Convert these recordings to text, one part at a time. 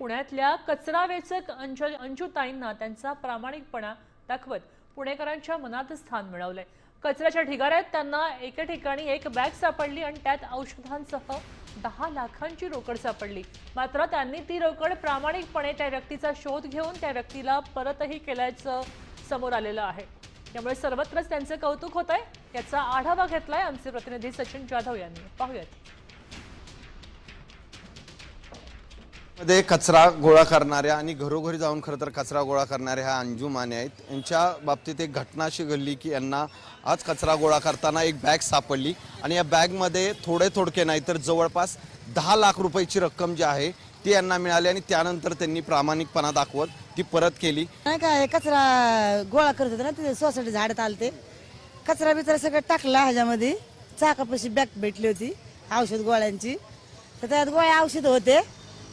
पुण्यातल्या कचरा वेचक अंजुताईंना त्यांचा प्रामाणिकपणा दाखवत पुणेकरांच्या मनात स्थान मिळवलंय। कचऱ्याच्या ढिगाऱ्यात त्यांना एके ठिकाणी एक बॅग सापडली आणि त्यात औषधांसह 10 लाखांची रोकड सापडली। मात्र त्यांनी ती रोकड प्रामाणिकपणे त्या व्यक्तीचा शोध घेऊन त्या व्यक्तीला परतही केल्याचं समोर आलेलं आहे। त्यामुळे सर्वत्रच त्यांचे कौतुक होत आहे। याचा आढावा घेतलाय आमचे प्रतिनिधी सचिन जाधव यांनी। पाहूयात। मध्ये कचरा गोळा करणाऱ्या आणि घरोघरी जाऊन खरं तर कचरा गोळा करणाऱ्या ह्या अंजू माने आहेत। यांच्या बाबतीत एक घटना अशी घडली की यांना आज कचरा गोळा करताना एक बॅग सापडली आणि या बॅगमध्ये थोडके नाही तर जवळपास 10 लाख रुपयाची रक्कम जी आहे ती यांना मिळाली आणि त्यानंतर त्यांनी प्रामाणिकपणा दाखवत ती परत केली। नाही काय कचरा गोळा करत होते ना, तिथे सोसायटी झाडात आलते, कचरा बिचरा सगळं टाकला ह्याच्यामध्ये। चाकापाशी बॅग भेटली होती औषध गोळ्यांची, तर त्यात गोळ्या औषध होते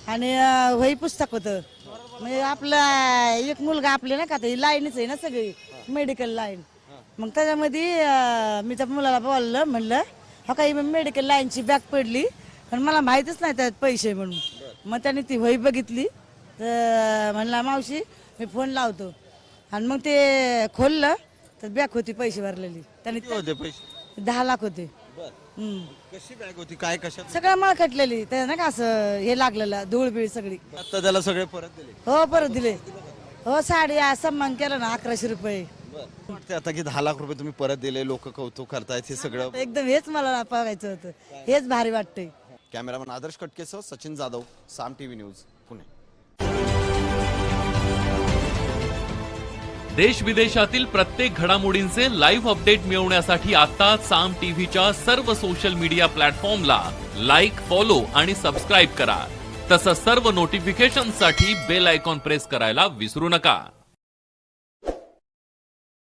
आणि वही पुस्तक होतं। म्हणजे आपला एक मुलगा आपले ना का ते लाईनच आहे ना सगळी मेडिकल लाईन, मग त्याच्यामध्ये मी त्या मुलाला बोललं, म्हणलं हा काही मेडिकल लाईनची बॅग पडली पण मला माहितच नाही त्यात पैसे म्हणून। मग त्याने ती वही बघितली तर म्हणला मावशी मी फोन लावतो, आणि मग ते खोललं तर बॅग होती पैसे भरलेली। त्याने होते पैसे 10 लाख होते। कशी बॅग होती, काय कशात? सगळं मळकटलेली, त्या ना का असं हे लागलेलं धूळ बिळ सगळी। आता त्याला सगळे परत दिले? हो परत दिले। हो साडी सन्मान केला ना 1100 रुपये। वाटते आता की 10 लाख रुपये तुम्ही परत दिले, लोक कौतुक करतायत, हे सगळं एकदम हेच मला बघायचं होतं, हेच भारी वाटतंय। कॅमेरामन आदर्श कटकेसह सचिन जाधव, साम टीव्ही न्यूज, पुणे। देश विदेशातील प्रत्येक घडामोडींचे लाईव्ह अपडेट मिळवण्यासाठी आता साम टीव्हीच्या सर्व सोशल मीडिया प्लॅटफॉर्मला लाईक, फॉलो आणि सबस्क्राईब करा। तसंच सर्व नोटिफिकेशनसाठी बेल आयकॉन प्रेस करायला विसरू नका।